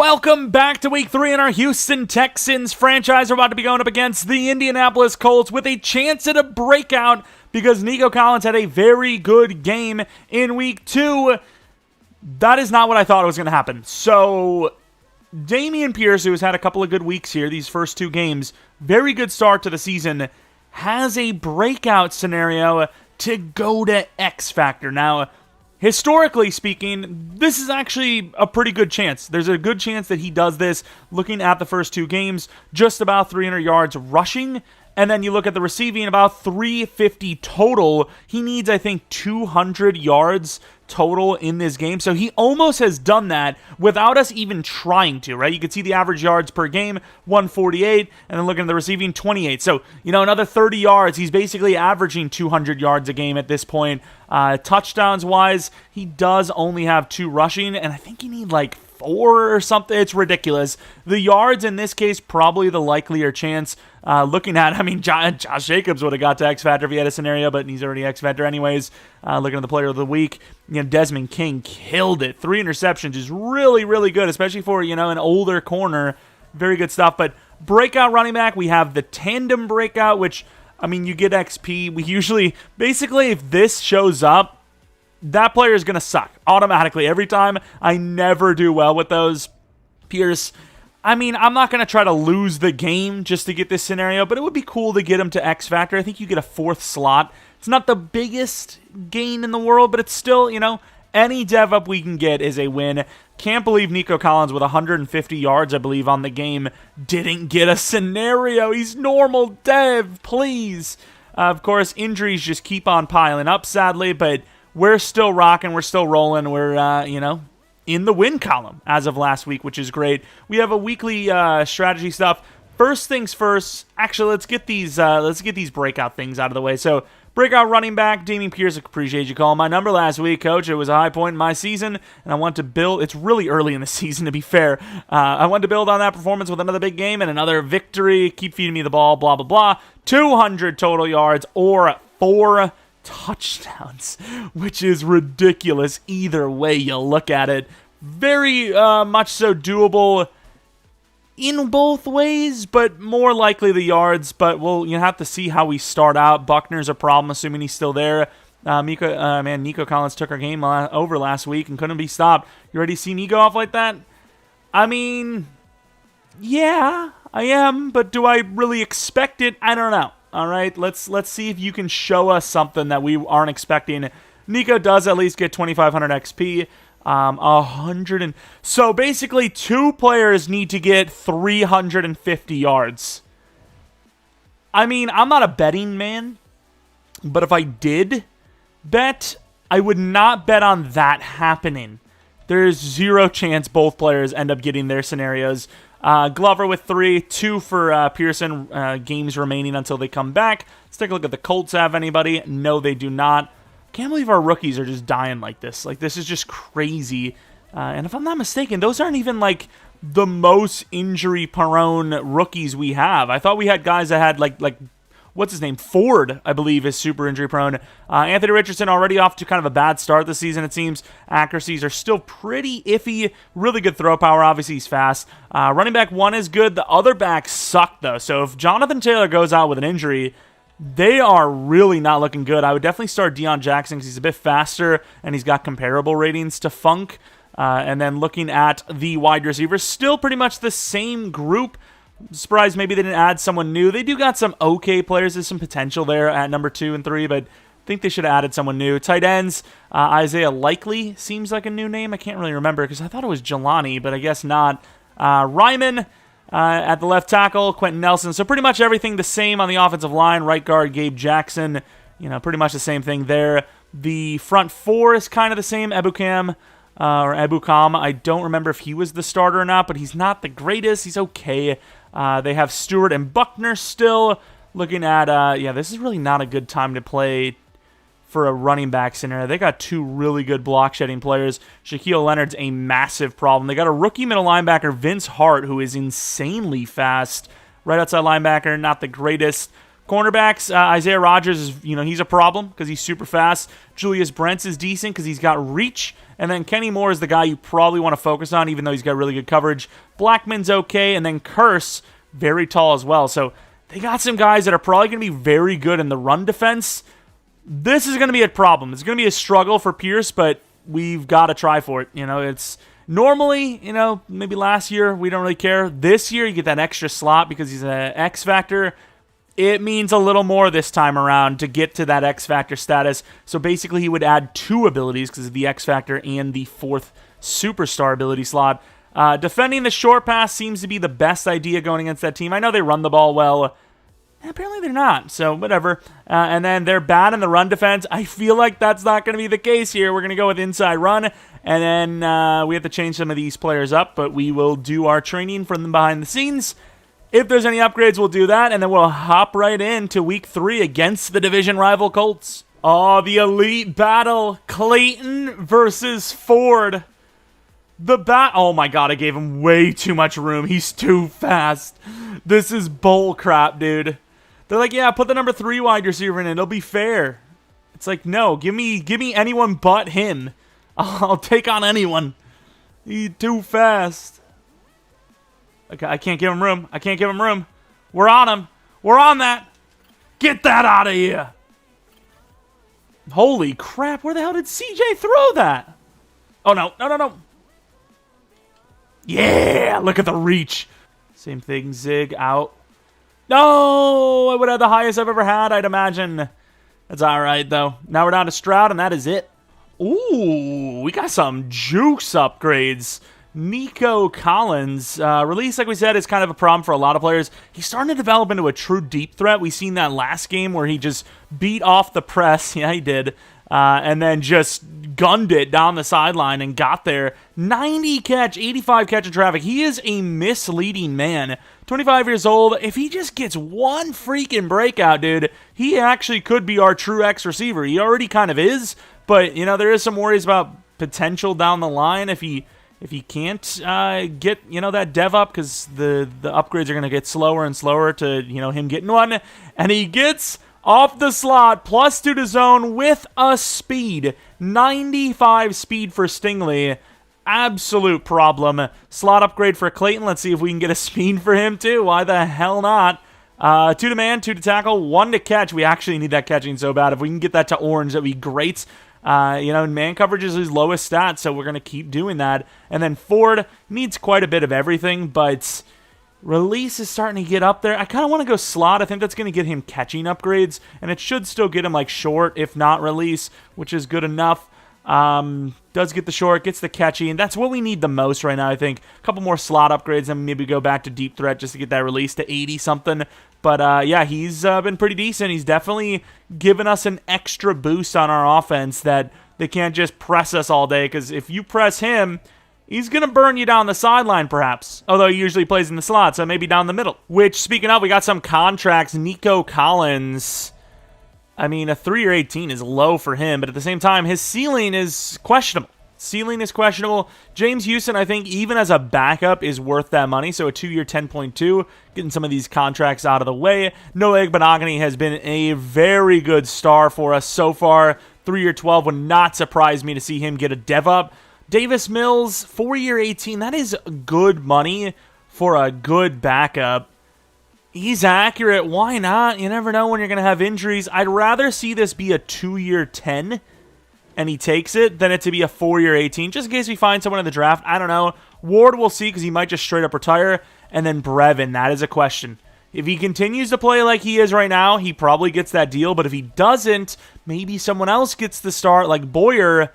Welcome back to week 3 in our Houston Texans franchise. We're about to be going up against the Indianapolis Colts with a chance at a breakout because Nico Collins had a very good game in week 2. That is not what I thought was going to happen. So, Dameon Pierce, who has had a couple of good weeks here, these first 2 games, very good start to the season, has a breakout scenario to go to X Factor. Now, historically speaking, this is actually a pretty good chance. There's a good chance that he does this looking at the first 2 games, just about 300 yards rushing. And then you look at the receiving, about 350 total. He needs, I think, 200 yards total in this game. So he almost has done that without us even trying to, right? You can see the average yards per game, 148, and then looking at the receiving, 28. So, another 30 yards. He's basically averaging 200 yards a game at this point. Touchdowns-wise, he does only have 2 rushing, and I think he needs like 4 or something. It's ridiculous. The yards in this case, probably the likelier chance. Looking at, Josh Jacobs would have got to X Factor if he had a scenario, but he's already X Factor anyways. Looking at the player of the week, Desmond King killed it. 3 interceptions is really, really good, especially for, an older corner. Very good stuff. But breakout running back, we have the tandem breakout, which, you get XP. We usually, basically, if this shows up, that player is going to suck automatically every time. I never do well with those. Pierce, I'm not going to try to lose the game just to get this scenario, but it would be cool to get him to X Factor. I think you get a 4th slot. It's not the biggest gain in the world, but it's still, any dev up we can get is a win. Can't believe Nico Collins with 150 yards, I believe, on the game didn't get a scenario. He's normal dev, please. Of course, injuries just keep on piling up, sadly, but we're still rocking. We're still rolling. We're, in the win column as of last week, which is great. We have a weekly strategy stuff. First things first. Actually, let's get these breakout things out of the way. So, breakout running back, Dameon Pierce. Appreciate you calling my number last week, Coach. It was a high point in my season, and I want to build. It's really early in the season, to be fair. I want to build on that performance with another big game and another victory. Keep feeding me the ball. Blah blah blah. 200 total yards or 4 touchdowns, which is ridiculous either way you look at it. Very much so doable in both ways, but more likely the yards. But you have to see how we start out. Buckner's a problem, assuming he's still there. Nico Collins took our game over last week and couldn't be stopped. You already see me go off like that? Yeah, I am, but do I really expect it? I don't know. All right, let's see if you can show us something that we aren't expecting. Nico does at least get 2,500 XP. 100 and so basically 2 players need to get 350 yards. I'm not a betting man, but if I did bet, I would not bet on that happening. There's 0 chance both players end up getting their scenarios. Glover with 3, 2 for Pearson, games remaining until they come back. Let's take a look at the Colts. Have anybody? No, they do not. Can't believe our rookies are just dying like this. Like, this is just crazy. And if I'm not mistaken, those aren't even, the most injury-prone rookies we have. I thought we had guys that had, like what's his name? Ford, I believe, is super injury-prone. Anthony Richardson already off to kind of a bad start this season, it seems. Accuracies are still pretty iffy. Really good throw power. Obviously, he's fast. Running back 1 is good. The other backs suck, though. So if Jonathan Taylor goes out with an injury, they are really not looking good. I would definitely start Deion Jackson because he's a bit faster and he's got comparable ratings to Funk. And then looking at the wide receivers, still pretty much the same group. Surprised maybe they didn't add someone new. They do got some okay players. There's some potential there at number 2 and 3, but I think they should have added someone new. Tight ends, Isaiah Likely seems like a new name. I can't really remember because I thought it was Jelani, but I guess not. Ryman at the left tackle, Quentin Nelson. So pretty much everything the same on the offensive line. Right guard, Gabe Jackson. Pretty much the same thing there. The front 4 is kind of the same. Ebukam. I don't remember if he was the starter or not, but he's not the greatest. He's okay. They have Stewart and Buckner still. Looking at, this is really not a good time to play for a running back scenario. They got 2 really good block shedding players. Shaquille Leonard's a massive problem. They got a rookie middle linebacker, Vince Hart, who is insanely fast. Right outside linebacker, not the greatest. Cornerbacks, Isaiah Rodgers is, he's a problem because he's super fast. Julius Brents is decent because he's got reach. And then Kenny Moore is the guy you probably want to focus on, even though he's got really good coverage. Blackman's okay, and then Curse, very tall as well. So they got some guys that are probably going to be very good in the run defense. This is going to be a problem. It's going to be a struggle for Pierce, but we've got to try for it. It's normally, maybe last year we don't really care. This year you get that extra slot because he's an X Factor. It means a little more this time around to get to that X Factor status. So basically he would add 2 abilities because of the X Factor and the 4th superstar ability slot. Defending the short pass seems to be the best idea going against that team. I know they run the ball well. Apparently they're not, so whatever. And then they're bad in the run defense. I feel like that's not going to be the case here. We're going to go with inside run, and then we have to change some of these players up, but we will do our training from them behind the scenes. If there's any upgrades, we'll do that, and then we'll hop right into Week 3 against the division rival Colts. Oh, the elite battle. Clayton versus Ford. Oh my god, I gave him way too much room. He's too fast. This is bull crap, dude. They're like, yeah, put the number 3 wide receiver in it. It'll be fair. It's like, no, give me anyone but him. I'll take on anyone. He's too fast. Okay, I can't give him room. I can't give him room. We're on him. We're on that. Get that out of here. Holy crap. Where the hell did CJ throw that? Oh, no. No. Yeah. Look at the reach. Same thing. Zig out. No. I would have the highest I've ever had, I'd imagine. That's all right, though. Now we're down to Stroud, and that is it. Ooh. We got some juice upgrades. Nico Collins, release, like we said, is kind of a problem for a lot of players. He's starting to develop into a true deep threat. We seen that last game where he just beat off the press. Yeah, he did. And then just gunned it down the sideline and got there. 90 catch, 85 catch in traffic. He is a misleading man. 25 years old. If he just gets one freaking breakout, dude, he actually could be our true X receiver. He already kind of is, but, there is some worries about potential down the line if he can't get, that dev up, because the upgrades are going to get slower and slower to, him getting one. And he gets off the slot, +2 to zone with a speed. 95 speed for Stingley. Absolute problem. Slot upgrade for Clayton. Let's see if we can get a speed for him, too. Why the hell not? 2 to man, 2 to tackle, 1 to catch. We actually need that catching so bad. If we can get that to orange, that'd be great. Man coverage is his lowest stat, so we're going to keep doing that. And then Ford needs quite a bit of everything, but release is starting to get up there. I kind of want to go slot. I think that's going to get him catching upgrades, and it should still get him, short, if not release, which is good enough. Does get the short, gets the catchy, and that's what we need the most right now, I think. A couple more slot upgrades, and maybe go back to deep threat just to get that release to 80-something. But, yeah, he's been pretty decent. He's definitely given us an extra boost on our offense that they can't just press us all day, because if you press him, he's going to burn you down the sideline, perhaps. Although he usually plays in the slot, so maybe down the middle. Which, speaking of, we got some contracts. Nico Collins, a 3-year 18 is low for him, but at the same time, his ceiling is questionable. James Houston, I think, even as a backup, is worth that money. So a 2-year 10.2, getting some of these contracts out of the way. Noah Igbenogany has been a very good star for us so far. 3-year 12 would not surprise me to see him get a dev up. Davis Mills, 4-year 18, that is good money for a good backup. He's accurate. Why not? You never know when you're going to have injuries. I'd rather see this be a 2-year 10 and he takes it than it to be a 4-year 18, just in case we find someone in the draft. I don't know. Ward we'll see, because he might just straight up retire. And then Brevin, that is a question. If he continues to play like he is right now, he probably gets that deal. But if he doesn't, maybe someone else gets the start, like Boyer.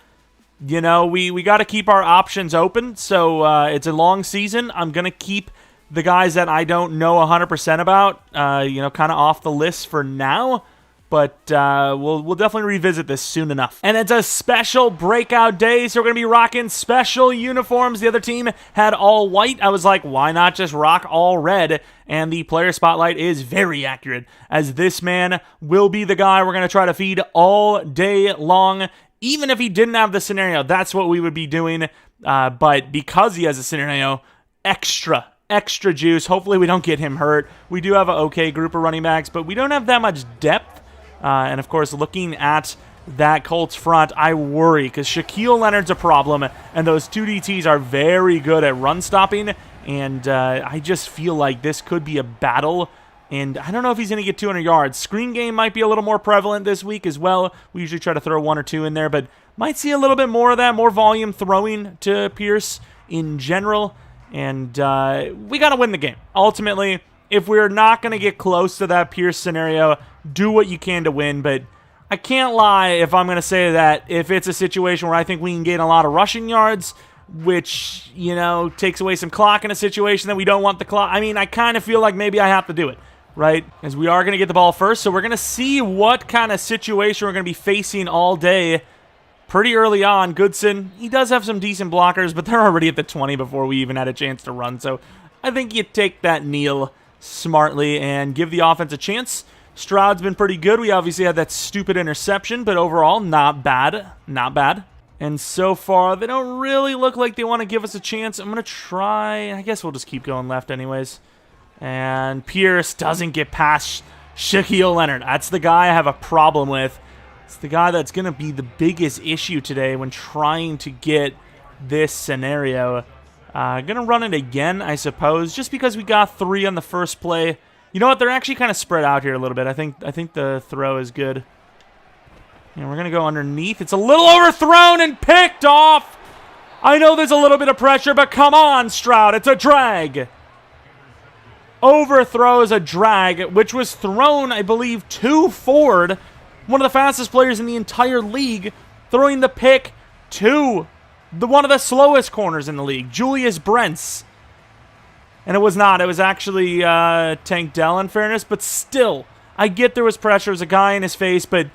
We got to keep our options open. So it's a long season. I'm going to keep the guys that I don't know 100% about, kind of off the list for now. But we'll definitely revisit this soon enough. And it's a special breakout day, so we're going to be rocking special uniforms. The other team had all white. I was like, why not just rock all red? And the player spotlight is very accurate, as this man will be the guy we're going to try to feed all day long. Even if he didn't have the scenario, that's what we would be doing. But because he has a scenario, extra extra juice. Hopefully we don't get him hurt. We do have an okay group of running backs, but we don't have that much depth. And, of course, looking at that Colts front, I worry because Shaquille Leonard's a problem, and those two DTs are very good at run stopping, and I just feel like this could be a battle, and I don't know if he's going to get 200 yards. Screen game might be a little more prevalent this week as well. We usually try to throw 1 or 2 in there, but might see a little bit more of that, more volume throwing to Pierce in general, and we got to win the game. Ultimately, if we're not going to get close to that Pierce scenario, do what you can to win, but I can't lie if I'm going to say that if it's a situation where I think we can gain a lot of rushing yards, which, takes away some clock in a situation that we don't want the clock. I mean, I kind of feel like maybe I have to do it, right? As we are going to get the ball first, so we're going to see what kind of situation we're going to be facing all day pretty early on. Goodson, he does have some decent blockers, but they're already at the 20 before we even had a chance to run, so I think you take that kneel smartly and give the offense a chance. Stroud's been pretty good. We obviously had that stupid interception, but overall, not bad. Not bad. And so far, they don't really look like they want to give us a chance. I'm going to try. I guess we'll just keep going left anyways. And Pierce doesn't get past Shaquille Leonard. That's the guy I have a problem with. It's the guy that's going to be the biggest issue today when trying to get this scenario. Going to run it again, I suppose, just because we got 3 on the first play. You know what? They're actually kind of spread out here a little bit. I think the throw is good. And we're going to go underneath. It's a little overthrown and picked off. I know there's a little bit of pressure, but come on, Stroud. It's a drag. Overthrow is a drag, which was thrown, I believe, to Ford, one of the fastest players in the entire league, throwing the pick to one of the slowest corners in the league, Julius Brents. And it was not. It was actually Tank Dell, in fairness. But still, I get there was pressure. There's a guy in his face. But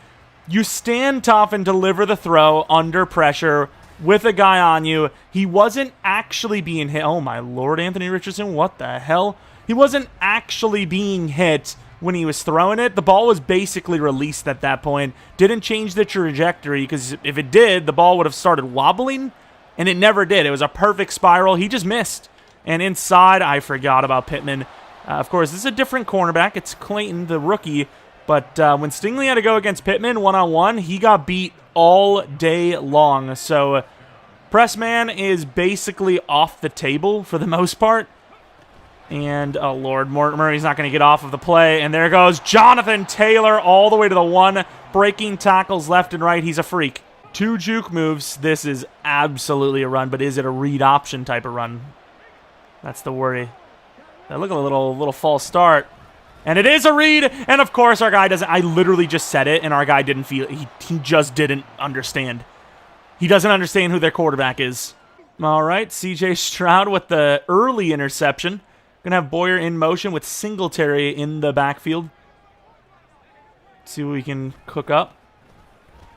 you stand tough and deliver the throw under pressure with a guy on you. He wasn't actually being hit. Oh, my Lord, Anthony Richardson. What the hell? He wasn't actually being hit when he was throwing it. The ball was basically released at that point. Didn't change the trajectory, because if it did, the ball would have started wobbling. And it never did. It was a perfect spiral. He just missed. And inside, I forgot about Pittman. Of course, this is a different cornerback. It's Clayton, the rookie. But when Stingley had to go against Pittman one-on-one, he got beat all day long. So press man is basically off the table for the most part. And, oh, Lord, Murray's not going to get off of the play. And there goes Jonathan Taylor all the way to the 1, breaking tackles left and right. He's a freak. 2 juke moves. This is absolutely a run, but is it a read option type of run? That's the worry. That look a little false start. And it is a read. And, of course, our guy doesn't. I literally just said it, and our guy didn't feel it. He just didn't understand. He doesn't understand who their quarterback is. All right, C.J. Stroud with the early interception. Going to have Boyer in motion with Singletary in the backfield. See what we can cook up.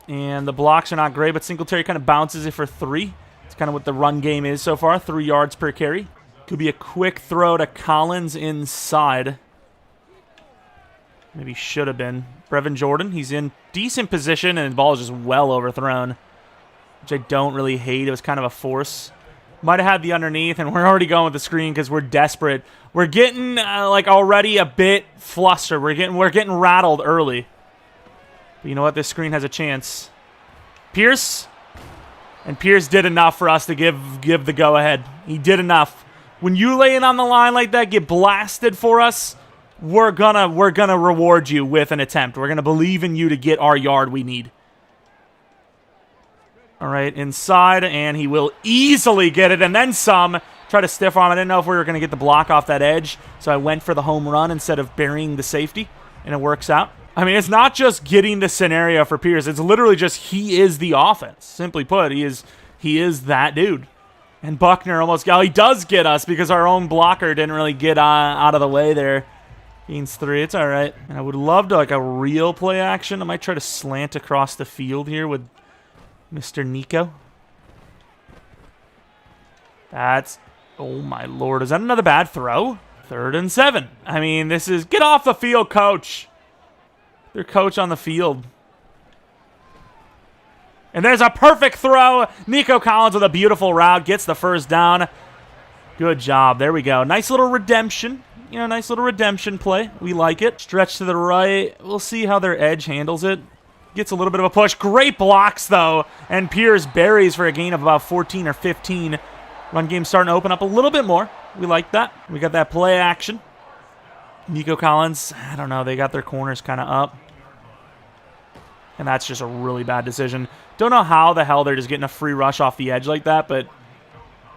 And the blocks are not great, but Singletary kind of bounces it for 3. It's kind of what the run game is so far, 3 yards per carry. Could be a quick throw to Collins inside. Maybe should have been. Brevin Jordan, he's in decent position, and the ball is just well overthrown, which I don't really hate. It was kind of a force. Might have had the underneath, and we're already going with the screen because we're desperate. We're getting already a bit flustered. We're getting rattled early. But you know what? This screen has a chance. Pierce, and Pierce did enough for us to give the go ahead. He did enough. When you lay it on the line like that, get blasted for us, we're gonna reward you with an attempt. We're gonna believe in you to get our yard we need. All right, inside, and he will easily get it, and then some. Try to stiff arm. I didn't know if we were going to get the block off that edge, so I went for the home run instead of burying the safety, and it works out. I mean, it's not just getting the scenario for Pierce. It's literally just he is the offense. Simply put, he is that dude. And Buckner almost got. He does get us because our own blocker didn't really get out of the way there. Gains 3. It's all right. And I would love to a real play action. I might try to slant across the field here with Mr. Nico. That's, oh my Lord, is that another bad throw? 3rd and 7. I mean, this is, get off the field, coach. Their coach on the field. And there's a perfect throw. Nico Collins with a beautiful route, gets the first down. Good job. There we go. Nice little redemption. You know, nice little redemption play. We like it. Stretch to the right. We'll see how their edge handles it. Gets a little bit of a push. Great blocks, though. And Pierce buries for a gain of about 14 or 15. Run game starting to open up a little bit more. We like that. We got that play action. Nico Collins, I don't know. They got their corners kind of up. And that's just a really bad decision. Don't know how the hell they're just getting a free rush off the edge like that, but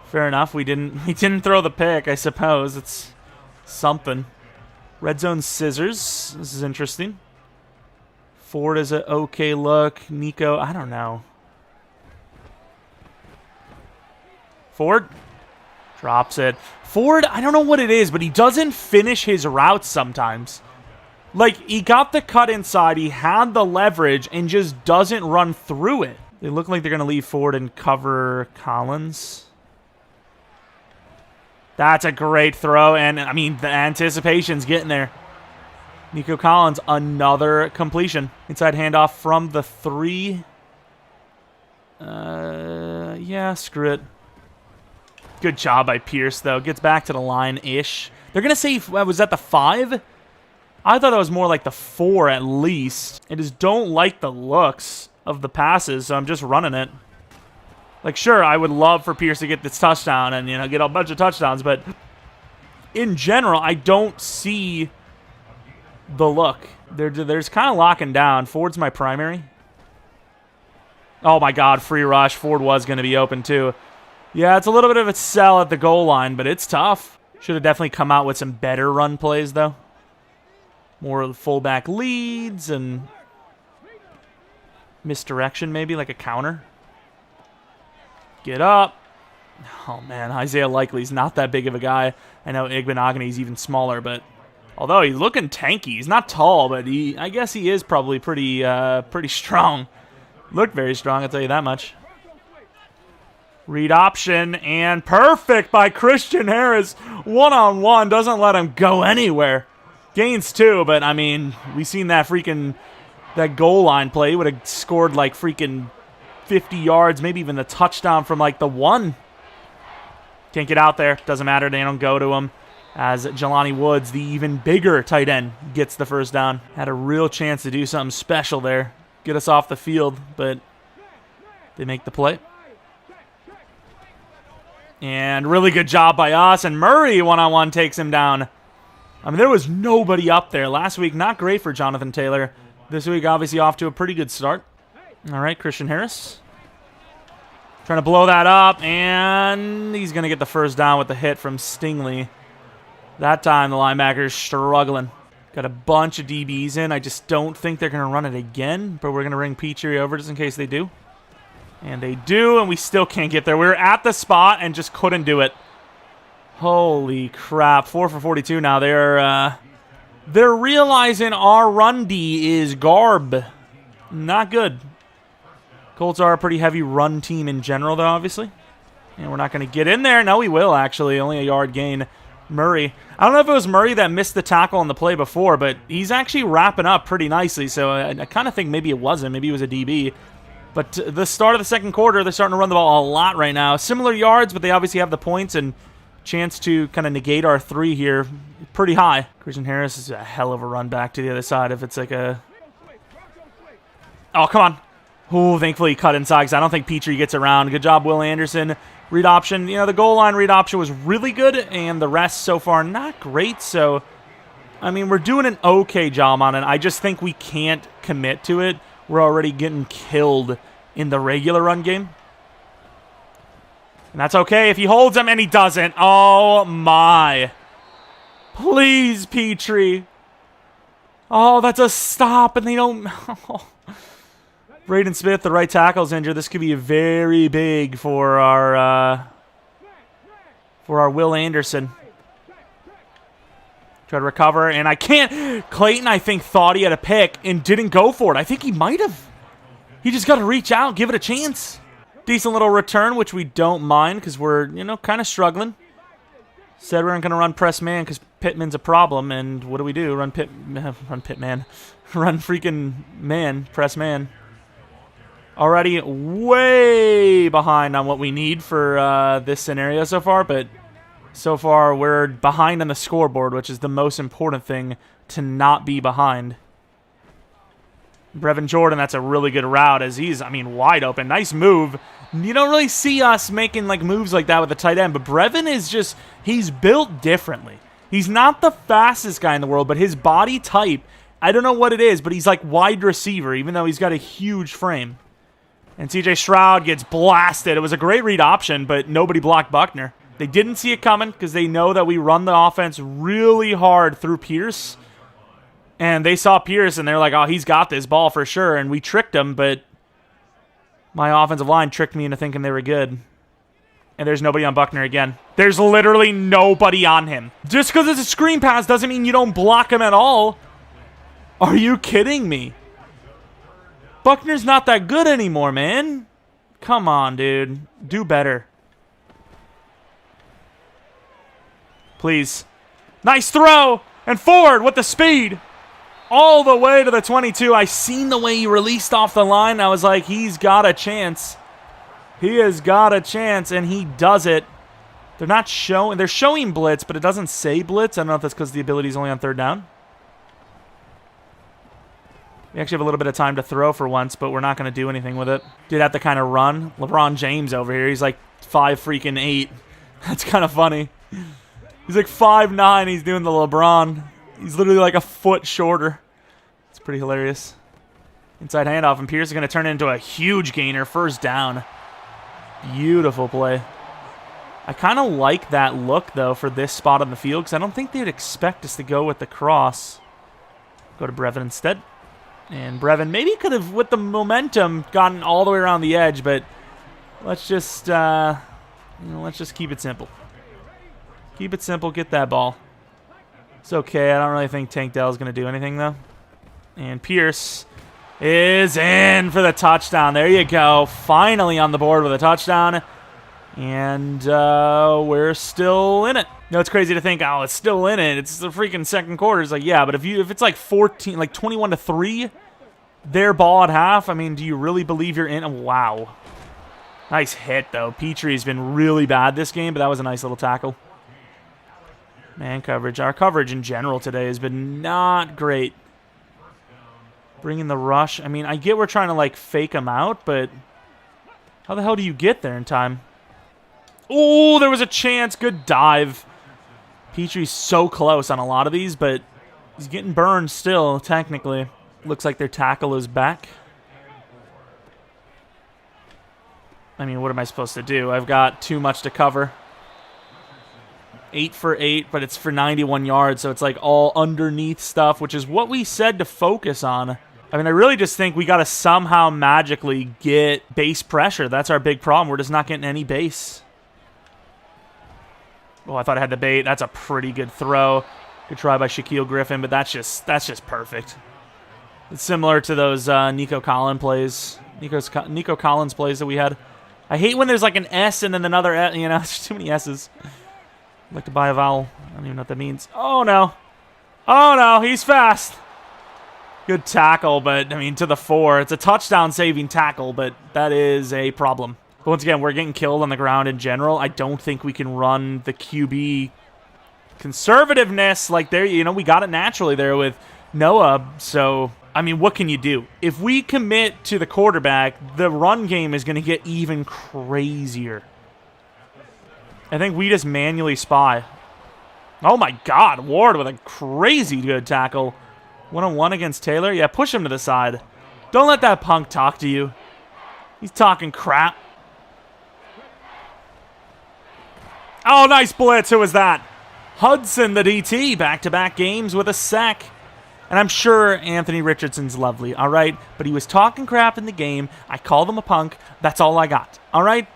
fair enough. We didn't throw the pick, I suppose. It's something. Red zone scissors. This is interesting. Ford is an okay look. Nico, I don't know. Ford drops it. Ford, I don't know what it is, but he doesn't finish his routes sometimes. Like, he got the cut inside, he had the leverage, and just doesn't run through it. They look like they're going to leave Ford and cover Collins. That's a great throw, and, I mean, the anticipation's getting there. Nico Collins, another completion. Inside handoff from the 3. Yeah, screw it. Good job by Pierce, though. Gets back to the line-ish. They're going to say, was that the 5? I thought that was more like the 4 at least. I just don't like the looks of the passes, so I'm just running it. Like, sure, I would love for Pierce to get this touchdown and, you know, get a bunch of touchdowns, but in general, I don't see the look. They're just kind of locking down. Ford's my primary. Oh, my God, free rush. Ford was going to be open, too. Yeah, it's a little bit of a sell at the goal line, but it's tough. Should have definitely come out with some better run plays, though. More fullback leads and misdirection, maybe, like a counter. Get up. Oh, man, Isaiah Likely's not that big of a guy. I know Igbenogany's even smaller, but although he's looking tanky, he's not tall, but I guess he is probably pretty strong. Looked very strong, I'll tell you that much. Read option, and perfect by Christian Harris. One-on-one, doesn't let him go anywhere. Gains 2, but, I mean, we seen that goal line play. He would have scored, like, freaking 50 yards, maybe even the touchdown from, like, the 1. Can't get out there. Doesn't matter. They don't go to him. As Jelani Woods, the even bigger tight end, gets the first down. Had a real chance to do something special there. Get us off the field, but they make the play. And really good job by us. And Murray, one-on-one, takes him down. I mean, there was nobody up there. Last week, not great for Jonathan Taylor. This week, obviously, off to a pretty good start. All right, Christian Harris. Trying to blow that up, and he's going to get the first down with the hit from Stingley. That time, the linebacker's struggling. Got a bunch of DBs in. I just don't think they're going to run it again, but we're going to bring Petrie over just in case they do. And they do, and we still can't get there. We were at the spot and just couldn't do it. Holy crap. 4 for 42 now. They're realizing our run D is garb. Not good. Colts are a pretty heavy run team in general, though, obviously. And we're not going to get in there. No, we will, actually. Only a yard gain. Murray. I don't know if it was Murray that missed the tackle on the play before, but he's actually wrapping up pretty nicely, so I kind of think maybe it wasn't. Maybe it was a DB. But the start of the second quarter, they're starting to run the ball a lot right now. Similar yards, but they obviously have the points and chance to kind of negate our 3 here pretty high. Christian Harris is a hell of a run back to the other side if it's like a... Oh, come on. Oh, thankfully he cut inside because I don't think Petrie gets around. Good job, Will Anderson. Read option. You know, the goal line read option was really good, and the rest so far not great. So, I mean, we're doing an okay job on it. I just think we can't commit to it. We're already getting killed in the regular run game. And that's okay if he holds him, and he doesn't. Oh, my. Please, Petrie. Oh, that's a stop, and they don't... Braden Smith, the right tackle's injured. This could be very big for our Will Anderson. Try to recover, and I can't. Clayton, I think, thought he had a pick and didn't go for it. I think he might have. He just got to reach out, give it a chance. Decent little return, which we don't mind because we're, you know, kind of struggling. Said we weren't going to run press man because Pittman's a problem, and what do? Run Pittman. Run freaking man, press man. Already way behind on what we need for this scenario so far, but So far, we're behind on the scoreboard, which is the most important thing, to not be behind. Brevin Jordan, that's a really good route as he's, I mean, wide open. Nice move. You don't really see us making like moves like that with the tight end, but Brevin is just, he's built differently. He's not the fastest guy in the world, but his body type, I don't know what it is, but he's like wide receiver, even though he's got a huge frame. And CJ Stroud gets blasted. It was a great read option, but nobody blocked Buckner. They didn't see it coming because they know that we run the offense really hard through Pierce. And they saw Pierce, and they're like, oh, he's got this ball for sure. And we tricked him, but my offensive line tricked me into thinking they were good. And there's nobody on Buckner again. There's literally nobody on him. Just because it's a screen pass doesn't mean you don't block him at all. Are you kidding me? Buckner's not that good anymore, man. Come on, dude. Do better. Please. Nice throw. And Ford with the speed. All the way to the 22. I seen the way he released off the line. I was like, he's got a chance. He has got a chance, and he does it. They're not showing. They're showing blitz, but it doesn't say blitz. I don't know if that's because the ability is only on third down. We actually have a little bit of time to throw for once, but we're not going to do anything with it. Did have to kind of run. LeBron James over here. He's like 5'8". That's kind of funny. He's like 5'9". He's doing the LeBron. He's literally like a foot shorter. It's pretty hilarious. Inside handoff, and Pierce is going to turn it into a huge gainer. First down. Beautiful play. I kind of like that look, though, for this spot on the field, because I don't think they'd expect us to go with the cross. Go to Brevin instead. And Brevin maybe could have, with the momentum, gotten all the way around the edge, but let's just keep it simple. Keep it simple. Get that ball. It's okay. I don't really think Tank Dell's going to do anything, though. And Pierce is in for the touchdown. There you go. Finally on the board with a touchdown. And we're still in it. You know, it's crazy to think, oh, it's still in it. It's the freaking second quarter. It's like, yeah, but if it's like 21-3, their ball at half, I mean, do you really believe you're in? Wow. Nice hit, though. Petrie's been really bad this game, but that was a nice little tackle. Man coverage. Our coverage in general today has been not great. Bringing the rush. I mean, I get we're trying to, like, fake them out, but how the hell do you get there in time? Oh, there was a chance. Good dive. Petrie's so close on a lot of these, but he's getting burned still, technically. Looks like their tackle is back. I mean, what am I supposed to do? I've got too much to cover. 8 for 8, but it's for 91 yards, so it's like all underneath stuff, which is what we said to focus on. I mean, I really just think we got to somehow magically get base pressure. That's our big problem. We're just not getting any base. Oh, I thought I had the bait. That's a pretty good throw. Good try by Shaquille Griffin, but that's just perfect. It's similar to those Nico Collins plays. Nico Collins plays that we had. I hate when there's like an S and then another S. You know, there's too many S's. I'd like to buy a vowel. I don't even know what that means. Oh, no. Oh, no. He's fast. Good tackle, but, I mean, to the 4. It's a touchdown-saving tackle, but that is a problem. But once again, we're getting killed on the ground in general. I don't think we can run the QB conservativeness like there. You know, we got it naturally there with Noah. So, I mean, what can you do? If we commit to the quarterback, the run game is going to get even crazier. I think we just manually spy. Oh, my God. Ward with a crazy good tackle. One-on-one against Taylor. Yeah, push him to the side. Don't let that punk talk to you. He's talking crap. Oh, nice blitz. Who was that? Hudson, the DT. Back-to-back games with a sack. And I'm sure Anthony Richardson's lovely, all right? But he was talking crap in the game. I called him a punk. That's all I got, all right?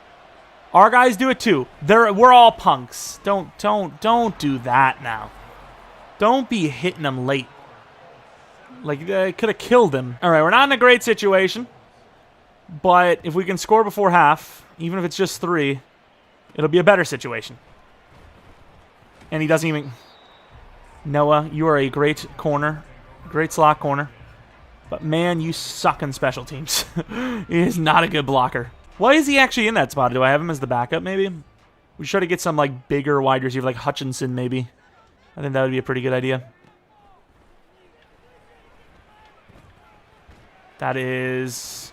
Our guys do it too. We're all punks. Don't do that now. Don't be hitting them late. Like, I could have killed him. All right, we're not in a great situation. But if we can score before half, even if it's just 3, it'll be a better situation. And he doesn't even... Noah, you are a great corner. Great slot corner. But, man, you suck in special teams. He is not a good blocker. Why is he actually in that spot? Do I have him as the backup, maybe? We should try to get some, like, bigger wide receiver, like Hutchinson, maybe. I think that would be a pretty good idea. That is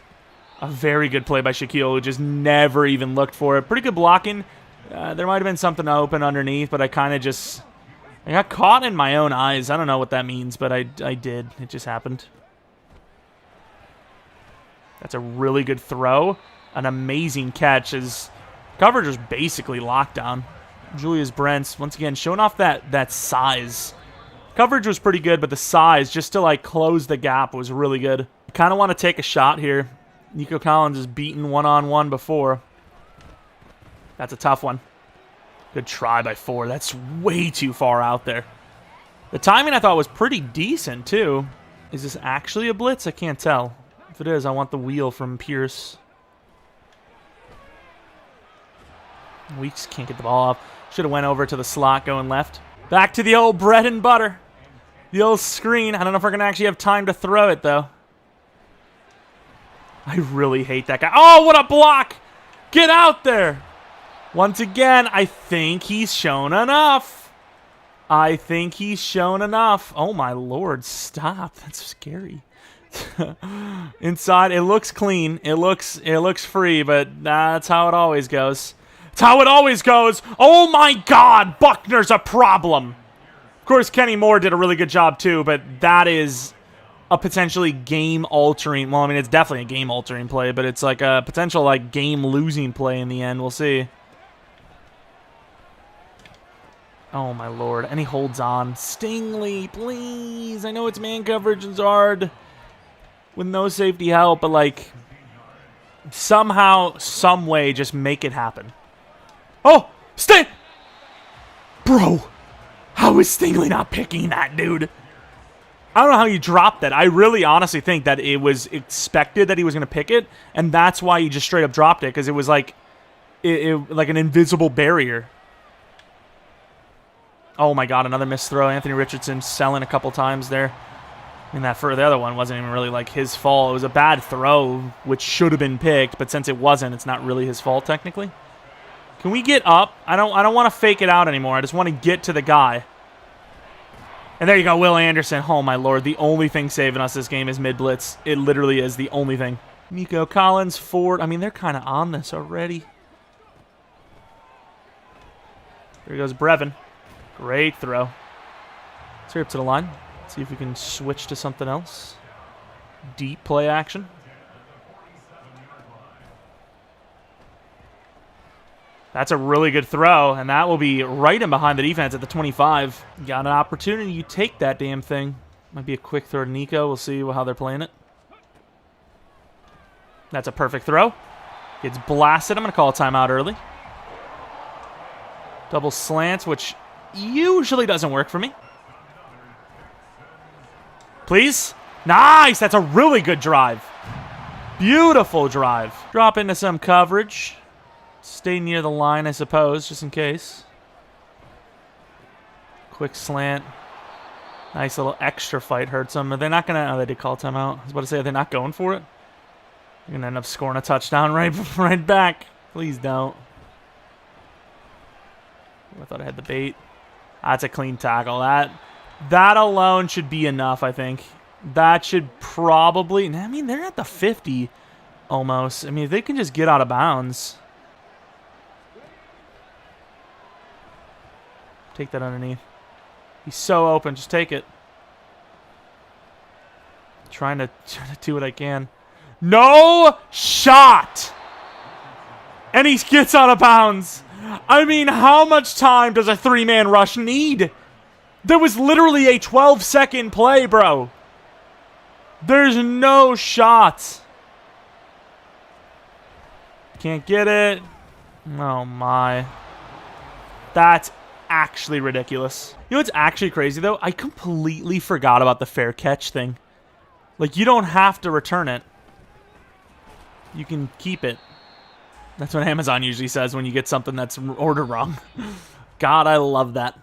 a very good play by Shaquille, who just never even looked for it. Pretty good blocking. There might have been something open underneath, but I kind of just... I got caught in my own eyes. I don't know what that means, but I did. It just happened. That's a really good throw. An amazing catch as coverage was basically locked down. Julius Brents, once again, showing off that size. Coverage was pretty good, but the size, just to like close the gap, was really good. I kind of want to take a shot here. Nico Collins has beaten one-on-one before. That's a tough one. Good try by 4. That's way too far out there. The timing I thought was pretty decent, too. Is this actually a blitz? I can't tell. If it is, I want the wheel from Pierce. We just can't get the ball off. Should have went over to the slot going left. Back to the old bread and butter. The old screen. I don't know if we're going to actually have time to throw it, though. I really hate that guy. Oh, what a block! Get out there! Once again, I think he's shown enough. I think he's shown enough. Oh, my Lord. Stop. That's scary. Inside, it looks clean. It looks free, but that's how it always goes. It's how it always goes. Oh, my God. Buckner's a problem. Of course, Kenny Moore did a really good job, too, but that is a potentially game-altering... Well, I mean, it's definitely a game-altering play, but it's like a potential like game-losing play in the end. We'll see. Oh, my Lord. And he holds on. Stingley, please. I know it's man coverage and Zard with no safety help, but, like, somehow, some way, just make it happen. Oh! Bro! How is Stingley not picking that, dude? I don't know how you dropped that. I really honestly think that it was expected that he was going to pick it, and that's why he just straight up dropped it, because it was like, like an invisible barrier. Oh, my God, another missed throw. Anthony Richardson selling a couple times there. I mean, the other one wasn't even really, like, his fault. It was a bad throw, which should have been picked, but since it wasn't, it's not really his fault, technically. Can we get up? I don't want to fake it out anymore. I just want to get to the guy. And there you go, Will Anderson. Oh, my Lord. The only thing saving us this game is mid-blitz. It literally is the only thing. Nico Collins, Ford. I mean, they're kind of on this already. There goes Brevin. Great throw. Let's hurry up to the line. See if we can switch to something else. Deep play action. That's a really good throw, and that will be right in behind the defense at the 25. Got an opportunity. You take that damn thing. Might be a quick throw to Nico. We'll see how they're playing it. That's a perfect throw. Gets blasted. I'm going to call a timeout early. Double slants, which usually doesn't work for me. Please. Nice. That's a really good drive. Beautiful drive. Drop into some coverage. Stay near the line, I suppose, just in case. Quick slant. Nice little extra fight hurts them. Are they not going to... Oh, they did call timeout. I was about to say, are they not going for it? You're going to end up scoring a touchdown right back. Please don't. I thought I had the bait. That's a clean tackle. That alone should be enough, I think. That should probably... I mean, they're at the 50 almost. I mean, if they can just get out of bounds... Take that underneath. He's so open. Just take it. Trying to do what I can. No shot! And he gets out of bounds. I mean, how much time does a three-man rush need? There was literally a 12-second play, bro. There's no shot. Can't get it. Oh, my. That's actually ridiculous. You know what's actually crazy, though? I completely forgot about the fair catch thing. Like, you don't have to return it. You can keep it. That's what Amazon usually says when you get something that's ordered wrong. God, I love that.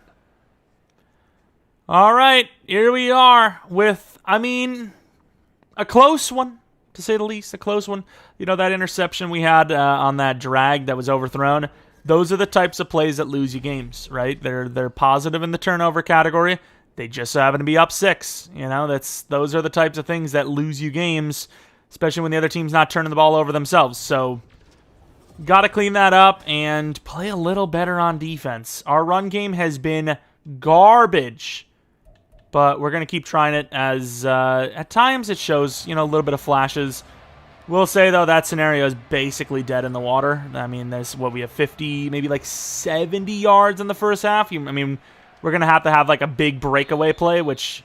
All right, here we are with, I mean, a close one, to say the least, a close one. You know, that interception we had on that drag that was overthrown, Those are the types of plays that lose you games, right? They're positive in the turnover category. They just so happen to be up 6. You know, those are the types of things that lose you games, especially when the other team's not turning the ball over themselves. So, got to clean that up and play a little better on defense. Our run game has been garbage, but we're going to keep trying it as at times it shows, a little bit of flashes. We'll say, though, that scenario is basically dead in the water. I mean, there's we have 50, maybe like 70 yards in the first half. I mean, we're going to have like a big breakaway play, which,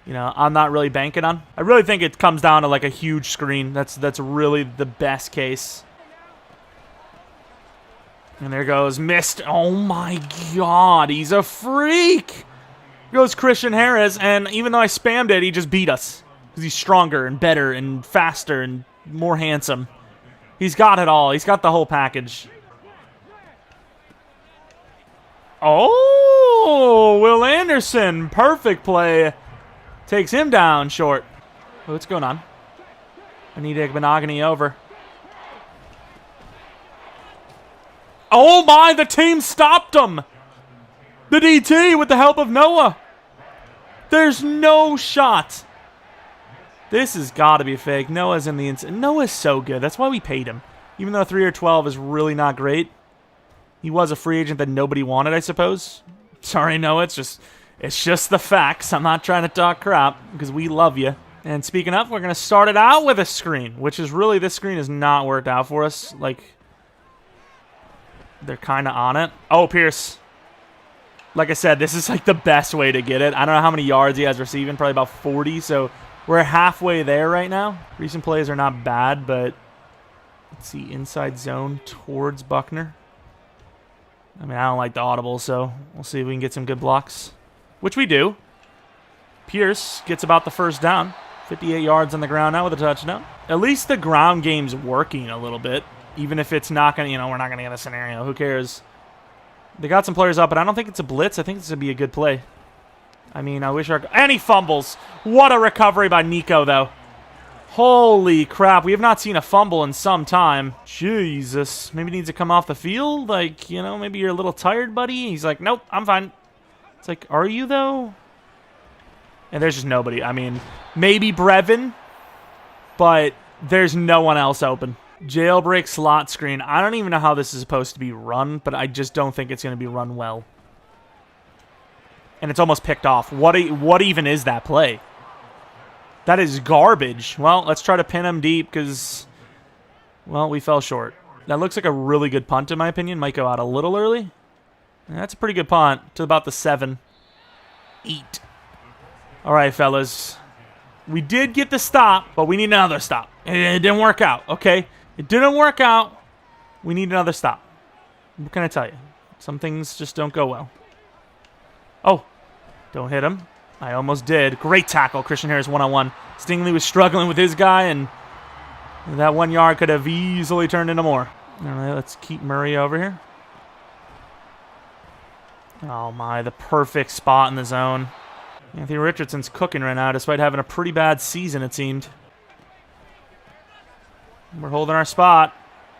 I'm not really banking on. I really think it comes down to like a huge screen. That's really the best case. And there goes, missed. Oh my God, he's a freak. Here goes Christian Harris, and even though I spammed it, he just beat us. Because he's stronger and better and faster and more handsome. He's got it all. He's got the whole package. Oh, Will Anderson. Perfect play. Takes him down short. What's going on? I need Monogamy over. Oh my, the team stopped him. The DT with the help of Noah. There's no shot. This has got to be fake. Noah's in the inside. Noah's so good. That's why we paid him. Even though 3 or 12 is really not great. He was a free agent that nobody wanted, I suppose. Sorry, Noah. It's just the facts. I'm not trying to talk crap because we love you. And speaking of, we're going to start it out with a screen, which is really, this screen has not worked out for us. Like, they're kind of on it. Oh, Pierce. Like I said, this is like the best way to get it. I don't know how many yards he has receiving. Probably about 40, so we're halfway there right now. Recent plays are not bad, but let's see. Inside zone towards Buckner. I mean, I don't like the audible, so we'll see if we can get some good blocks, which we do. Pierce gets about the first down. 58 yards on the ground now with a touchdown. At least the ground game's working a little bit, even if it's not going to, we're not going to get a scenario. Who cares? They got some players up, but I don't think it's a blitz. I think this would be a good play. I mean, I wish and he fumbles. What a recovery by Nico, though. Holy crap. We have not seen a fumble in some time. Jesus. Maybe needs to come off the field. Like, maybe you're a little tired, buddy. He's like, nope, I'm fine. It's like, are you, though? And there's just nobody. I mean, maybe Brevin, but there's no one else open. Jailbreak slot screen. I don't even know how this is supposed to be run, but I just don't think it's going to be run well. And it's almost picked off. What even is that play? That is garbage. Well, let's try to pin him deep because, well, we fell short. That looks like a really good punt, in my opinion. Might go out a little early. That's a pretty good punt to about the 7. 8. All right, fellas. We did get the stop, but we need another stop. It didn't work out, okay? It didn't work out. We need another stop. What can I tell you? Some things just don't go well. Oh, don't hit him. I almost did. Great tackle. Christian Harris one-on-one. Stingley was struggling with his guy, and that 1 yard could have easily turned into more. All right, let's keep Murray over here. Oh, my. The perfect spot in the zone. Anthony Richardson's cooking right now, despite having a pretty bad season, it seemed. We're holding our spot.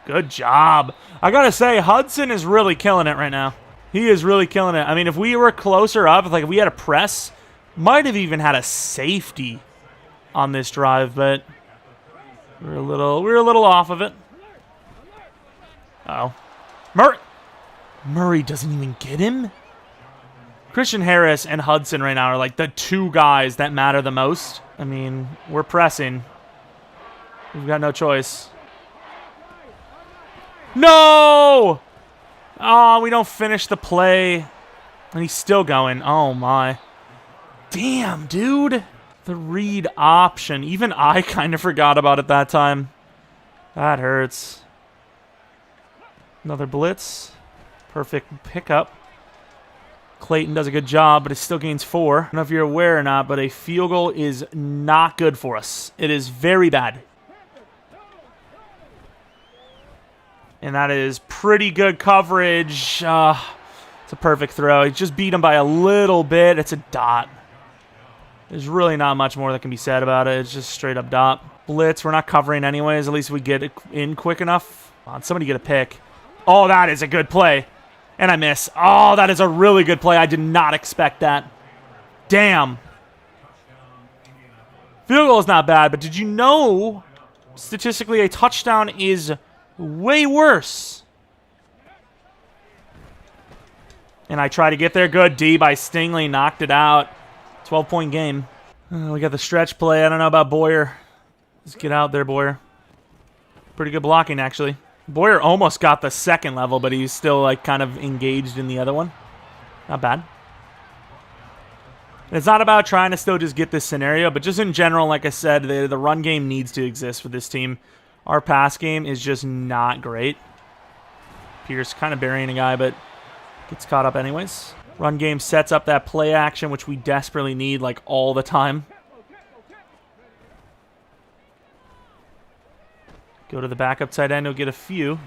Good job. I got to say, Hudson is really killing it right now. He is really killing it. I mean, if we were closer up, if we had a press, might have even had a safety on this drive, but we're a little off of it. Uh-oh. Murray doesn't even get him? Christian Harris and Hudson right now are like the 2 guys that matter the most. I mean, we're pressing. We've got no choice. No! Oh, we don't finish the play. And he's still going. Oh, my. Damn, dude. The read option. Even I kind of forgot about it that time. That hurts. Another blitz. Perfect pickup. Clayton does a good job, but it still gains 4. I don't know if you're aware or not, but a field goal is not good for us. It is very bad. And that is pretty good coverage. It's a perfect throw. He just beat him by a little bit. It's a dot. There's really not much more that can be said about it. It's just straight up dot. Blitz, we're not covering anyways. At least we get it in quick enough. Come on, somebody get a pick. Oh, that is a good play. And I miss. Oh, that is a really good play. I did not expect that. Damn. Field goal is not bad, but did you know statistically a touchdown is way worse? And I try to get there. Good D by Stingley. Knocked it out. 12-point game. We got the stretch play. I don't know about Boyer. Let's get out there, Boyer. Pretty good blocking, actually. Boyer almost got the second level, but he's still like kind of engaged in the other one. Not bad. It's not about trying to still just get this scenario, but just in general, like I said, the run game needs to exist for this team. Our pass game is just not great. Pierce kind of burying a guy, but gets caught up anyways. Run game sets up that play action, which we desperately need like all the time. Go to the backup tight end, he'll get a few.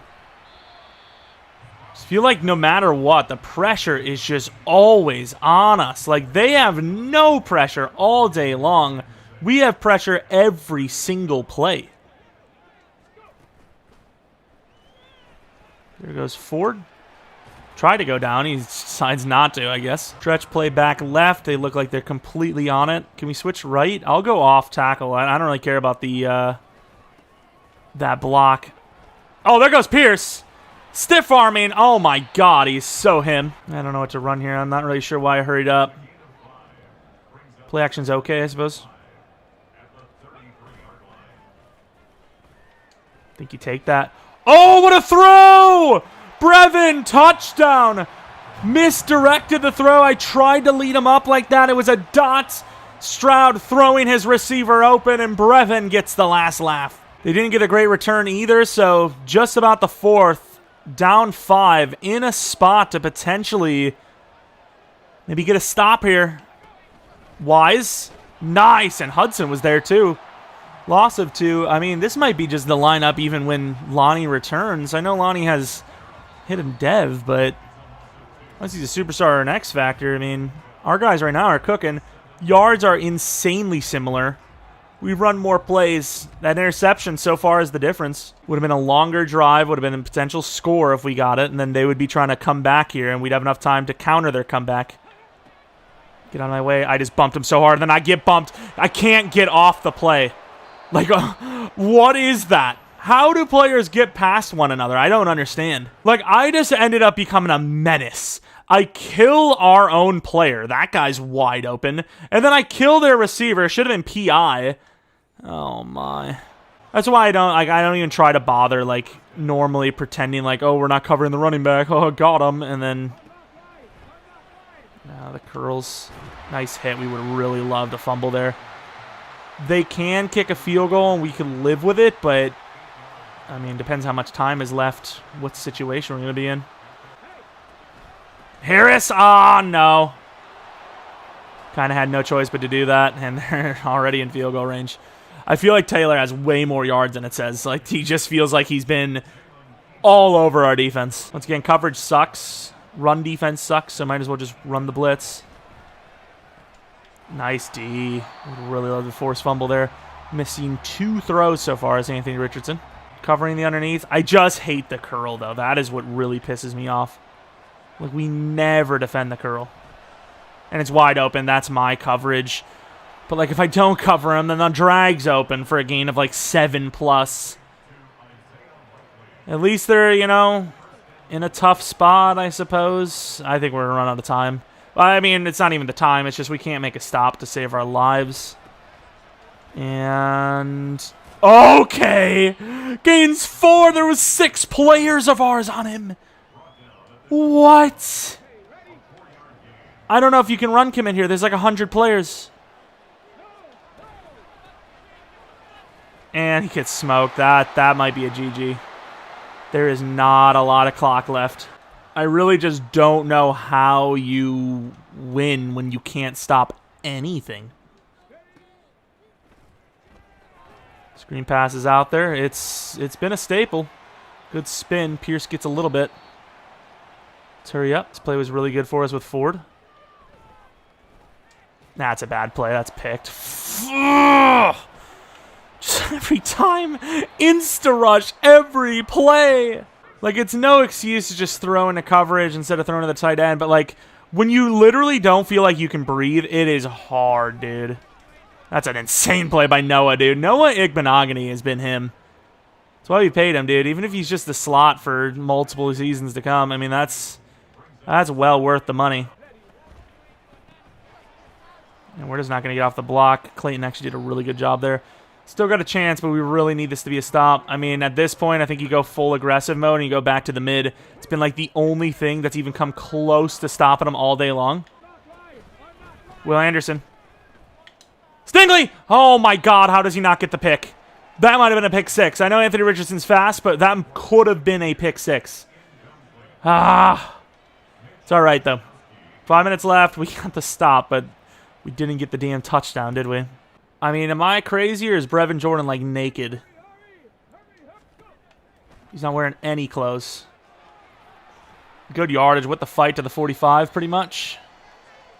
Just feel like no matter what, the pressure is just always on us. Like, they have no pressure all day long. We have pressure every single play. There goes Ford. Tried to go down. He decides not to, I guess. Stretch play back left. They look like they're completely on it. Can we switch right? I'll go off tackle. I don't really care about the that block. Oh, there goes Pierce. Stiff arming. Oh my God, he's so him. I don't know what to run here. I'm not really sure why I hurried up. Play action's okay, I suppose. Think you take that. Oh, what a throw! Brevin, touchdown. Misdirected the throw. I tried to lead him up like that. It was a dot. Stroud throwing his receiver open, and Brevin gets the last laugh. They didn't get a great return either, so just about the fourth, down 5, in a spot to potentially maybe get a stop here. Wise, nice, and Hudson was there too. Loss of 2. I mean, this might be just the lineup even when Lonnie returns. I know Lonnie has hit him dev, but unless he's a superstar or an X factor, I mean, our guys right now are cooking. Yards are insanely similar. We run more plays. That interception so far is the difference. Would have been a longer drive, would have been a potential score if we got it, and then they would be trying to come back here, and we'd have enough time to counter their comeback. Get out of my way. I just bumped him so hard, and then I get bumped. I can't get off the play. Like, what is that? How do players get past one another? I don't understand. Like, I just ended up becoming a menace. I kill our own player. That guy's wide open. And then I kill their receiver. Should have been PI. Oh, my. That's why I don't even try to bother, like, normally pretending like, oh, we're not covering the running back. Oh, got him. And then the curls. Nice hit. We would really love to fumble there. They can kick a field goal, and we can live with it, but, I mean, depends how much time is left, what situation we're going to be in. Harris, no. Kind of had no choice but to do that, and they're already in field goal range. I feel like Taylor has way more yards than it says. Like, he just feels like he's been all over our defense. Once again, coverage sucks. Run defense sucks, so might as well just run the blitz. Nice D. Would really love the forced fumble there. Missing 2 throws so far as Anthony Richardson. Covering the underneath. I just hate the curl, though. That is what really pisses me off. Like, we never defend the curl. And it's wide open. That's my coverage. But, like, if I don't cover him, then the drag's open for a gain of, like, 7+. At least they're, you know, in a tough spot, I suppose. I think we're going to run out of time. I mean, it's not even the time. It's just we can't make a stop to save our lives. And okay. Gains 4. There was 6 players of ours on him. What? I don't know if you can run commit here. There's like 100 players. And he gets smoked. That might be a GG. There is not a lot of clock left. I really just don't know how you win when you can't stop anything. Screen pass is out there. It's been a staple. Good spin. Pierce gets a little bit. Let's hurry up. This play was really good for us with Ford. That's a bad play. That's picked. Just every time. Insta-rush every play. Like, it's no excuse to just throw into coverage instead of throwing to the tight end, but, like, when you literally don't feel like you can breathe, it is hard, dude. That's an insane play by Noah, dude. Noah Igbenogany has been him. That's why we paid him, dude. Even if he's just the slot for multiple seasons to come, I mean, that's well worth the money. And we're just not going to get off the block. Clayton actually did a really good job there. Still got a chance, but we really need this to be a stop. I mean, at this point, I think you go full aggressive mode and you go back to the mid. It's been like the only thing that's even come close to stopping them all day long. Will Anderson. Stingley! Oh my god, how does he not get the pick? That might have been a pick six. I know Anthony Richardson's fast, but that could have been a pick six. Ah. It's all right, though. 5 minutes left. We got the stop, but we didn't get the damn touchdown, did we? I mean, am I crazy or is Brevin Jordan, like, naked? He's not wearing any clothes. Good yardage with the fight to the 45, pretty much.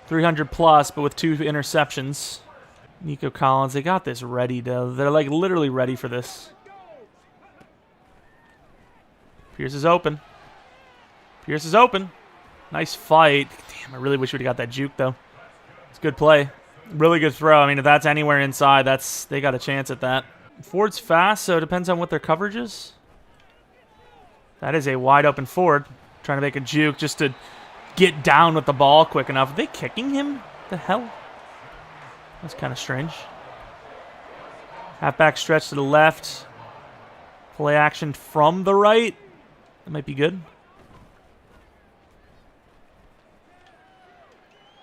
300 plus, but with 2 interceptions. Nico Collins, they got this ready, though. They're, like, literally ready for this. Pierce is open. Pierce is open. Nice fight. Damn, I really wish we'd have got that juke, though. It's a good play. Really good throw. I mean, if that's anywhere inside, they got a chance at that. Ford's fast, so it depends on what their coverage is. That is a wide open Ford. Trying to make a juke just to get down with the ball quick enough. Are they kicking him? The hell? That's kind of strange. Halfback stretch to the left. Play action from the right. That might be good.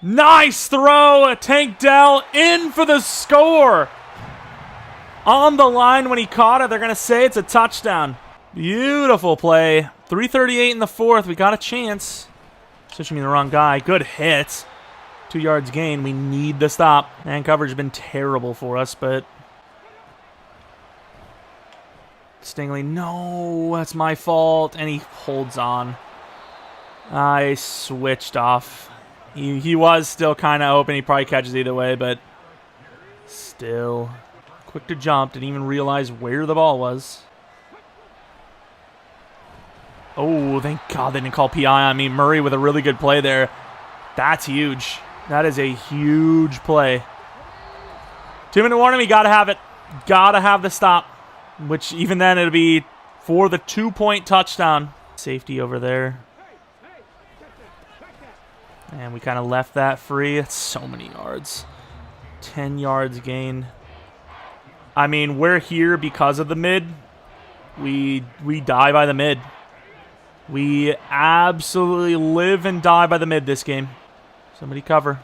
Nice throw! Tank Dell in for the score! On the line when he caught it, they're going to say it's a touchdown. Beautiful play. 3:38 in the fourth. We got a chance. Switching me the wrong guy. Good hit. 2 yards gain. We need the stop. Man, coverage has been terrible for us, but... Stingley, no, that's my fault. And he holds on. I switched off. He was still kind of open. He probably catches either way, but still. Quick to jump. Didn't even realize where the ball was. Oh, thank God they didn't call PI on me. Murray with a really good play there. That's huge. That is a huge play. 2-minute warning. We got to have it. Got to have the stop. Which even then it'll be for the 2-point touchdown. Safety over there. And we kind of left that free. That's so many yards. 10 yards gain. I mean, we're here because of the mid. We die by the mid. We absolutely live and die by the mid this game. Somebody cover.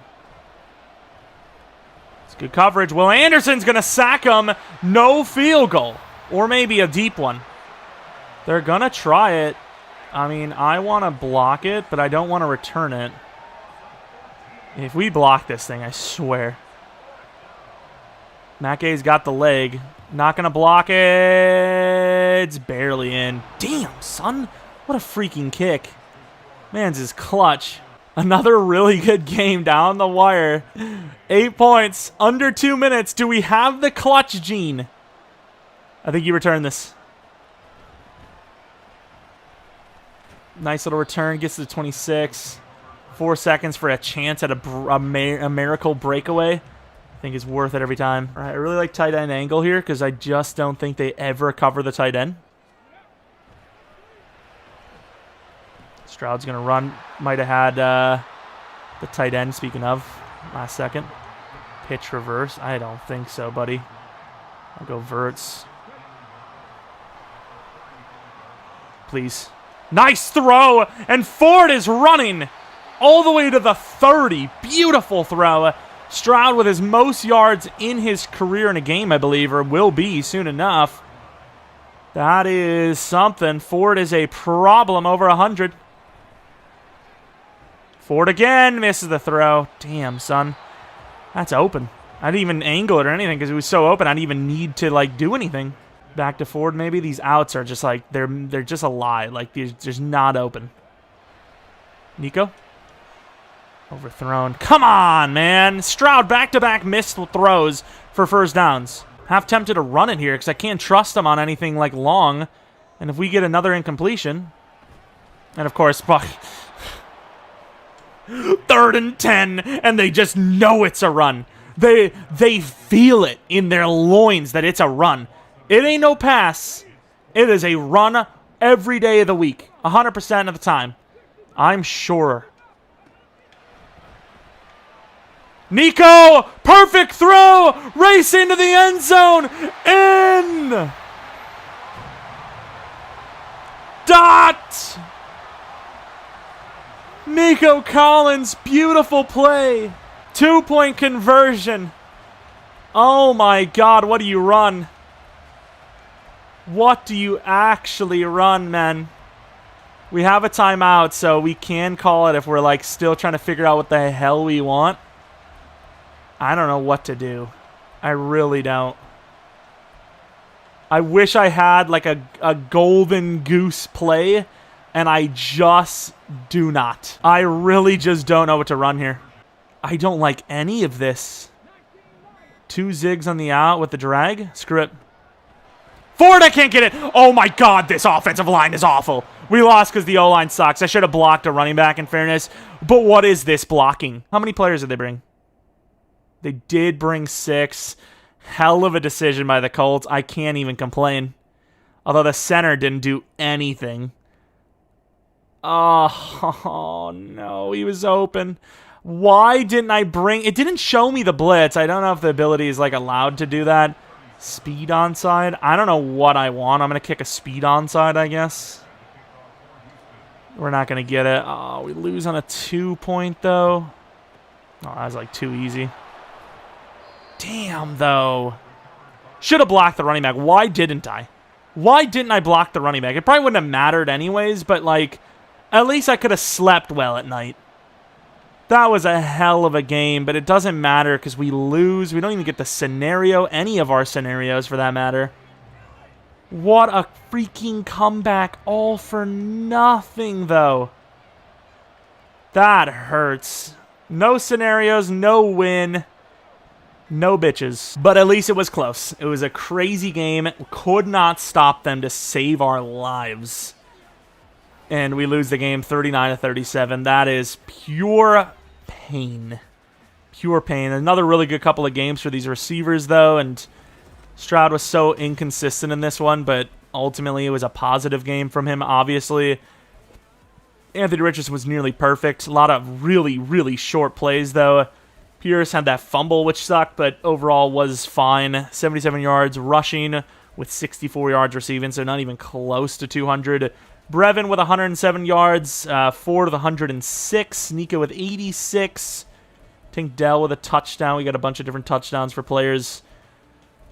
It's good coverage. Will Anderson's going to sack him. No field goal. Or maybe a deep one. They're going to try it. I mean, I want to block it, but I don't want to return it. If we block this thing, I swear. Mackey's got the leg. Not going to block it. It's barely in. Damn, son. What a freaking kick. Man's is clutch. Another really good game down the wire. 8 points. Under 2 minutes. Do we have the clutch gene? I think you return this. Nice little return. Gets to the 26. 4 seconds for a chance at a miracle breakaway. I think it's worth it every time. All right, I really like tight end angle here because I just don't think they ever cover the tight end. Stroud's going to run. Might have had the tight end, speaking of, last second. Pitch reverse. I don't think so, buddy. I'll go verts. Please. Nice throw, and Ford is running all the way to the 30. Beautiful throw. Stroud with his most yards in his career in a game, I believe, or will be soon enough. That is something. Ford is a problem, over 100. Ford again, misses the throw. Damn, son. That's open. I didn't even angle it or anything because it was so open. I didn't even need to, like, do anything. Back to Ford, maybe. These outs are just, like, they're just a lie. Like, they're just not open. Nico? Overthrown. Come on, man. Stroud back-to-back missed throws for first downs. Half tempted to run it here because I can't trust him on anything, like, long. And if we get another incompletion, And, of course, 3rd and 10, and they just know it's a run. They feel it in their loins that it's a run. It ain't no pass. It is a run every day of the week, 100% of the time. I'm sure. Nico, perfect throw, race into the end zone, in! Dot! Nico Collins, beautiful play. 2-point conversion. Oh my God, what do you run? What do you actually run, man? We have a timeout, so we can call it if we're like still trying to figure out what the hell we want. I don't know what to do. I really don't. I wish I had like a golden goose play, and I just do not. I really just don't know what to run here. I don't like any of this. 2 zigs on the out with the drag. Screw it. Ford, I can't get it. Oh my God, this offensive line is awful. We lost because the O-line sucks. I should have blocked a running back in fairness. But what is this blocking? How many players did they bring? They did bring 6. Hell of a decision by the Colts. I can't even complain. Although the center didn't do anything. Oh no, he was open. Why didn't I bring... It didn't show me the blitz. I don't know if the ability is like allowed to do that. Speed onside. I don't know what I want. I'm going to kick a speed onside, I guess. We're not going to get it. Oh, we lose on a 2-point, though. Oh, that was like too easy. Damn, though. Should have blocked the running back. Why didn't I? Why didn't I block the running back? It probably wouldn't have mattered anyways, but, like, at least I could have slept well at night. That was a hell of a game, but it doesn't matter because we lose. We don't even get the scenario, any of our scenarios for that matter. What a freaking comeback, all for nothing, though. That hurts. No scenarios, no win. No bitches. But at least it was close. It was a crazy game. Could not stop them to save our lives. And we lose the game 39-37. That is pure pain. Pure pain. Another really good couple of games for these receivers, though. And Stroud was so inconsistent in this one. But ultimately, it was a positive game from him, obviously. Anthony Richardson was nearly perfect. A lot of really, really short plays, though. Pierce had that fumble, which sucked, but overall was fine. 77 yards rushing with 64 yards receiving, so not even close to 200. Brevin with 107 yards, Ford with 106, Nico with 86. Tank Dell with a touchdown. We got a bunch of different touchdowns for players.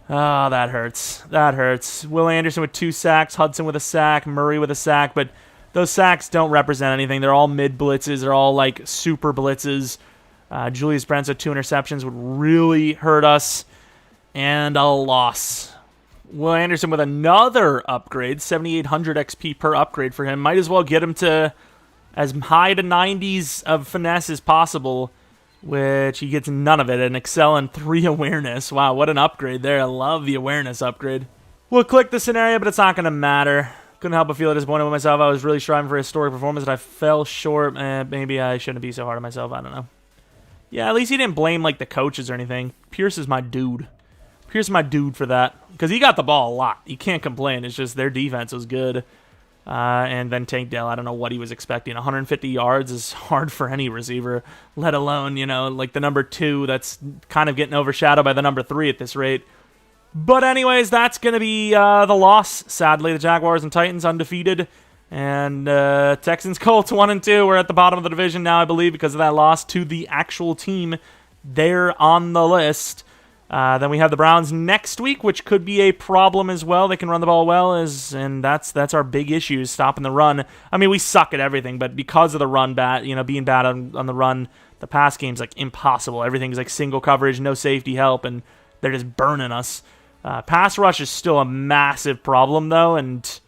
Ah, that hurts. That hurts. Will Anderson with 2 sacks, Hudson with a sack, Murray with a sack, but those sacks don't represent anything. They're all mid-blitzes. They're all, like, super blitzes. Julius Brents with 2 interceptions would really hurt us. And a loss. Will Anderson with another upgrade, 7,800 XP per upgrade for him. Might as well get him to as high to 90s of finesse as possible, which he gets none of it. An Excel and 3 awareness. Wow, what an upgrade there. I love the awareness upgrade. We'll click the scenario, but it's not going to matter. Couldn't help but feel disappointed with myself. I was really striving for a historic performance, and I fell short. Maybe I shouldn't be so hard on myself. I don't know. Yeah, at least he didn't blame, like, the coaches or anything. Pierce is my dude. Pierce is my dude for that. Because he got the ball a lot. You can't complain. It's just their defense was good. And then Tank Dell, I don't know what he was expecting. 150 yards is hard for any receiver, let alone, you know, like the number 2 that's kind of getting overshadowed by the number 3 at this rate. But anyways, that's going to be the loss. Sadly, the Jaguars and Titans undefeated. And Texans Colts 1-2. We're at the bottom of the division now, I believe, because of that loss to the actual team there on the list. Then we have the Browns next week, which could be a problem as well. They can run the ball well, and that's our big issue, is stopping the run. I mean, we suck at everything, but because of the run, being bad on the run, the pass game's like impossible. Everything's like single coverage, no safety help, and they're just burning us. Pass rush is still a massive problem, though, and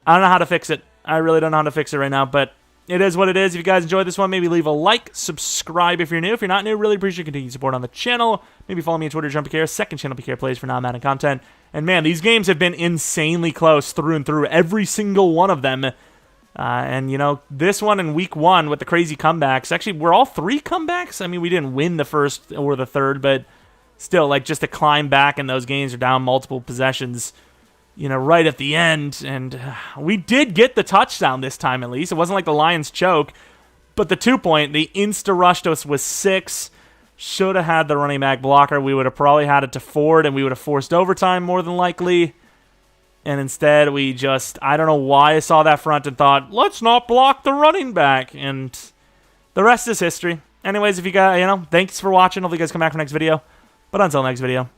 I don't know how to fix it. I really don't know how to fix it right now, but it is what it is. If you guys enjoyed this one, maybe leave a like, subscribe if you're new. If you're not new, really appreciate continued support on the channel. Maybe follow me on Twitter, Jeromepkr, second channel PK plays for non-Madden content. And man, these games have been insanely close through and through. Every single one of them. And, this one in week 1 with the crazy comebacks. Actually, were all 3 comebacks? I mean, we didn't win the first or the third, but still, just to climb back in those games or down multiple possessions, right at the end. And we did get the touchdown this time, at least. It wasn't like the Lions choke. But the 2-point, the insta-rush to us was 6. Should have had the running back blocker. We would have probably had it to Ford, and we would have forced overtime more than likely. And instead, I don't know why I saw that front and thought, let's not block the running back. And the rest is history. Anyways, if you guys, thanks for watching. Hopefully you guys come back for next video. But until next video,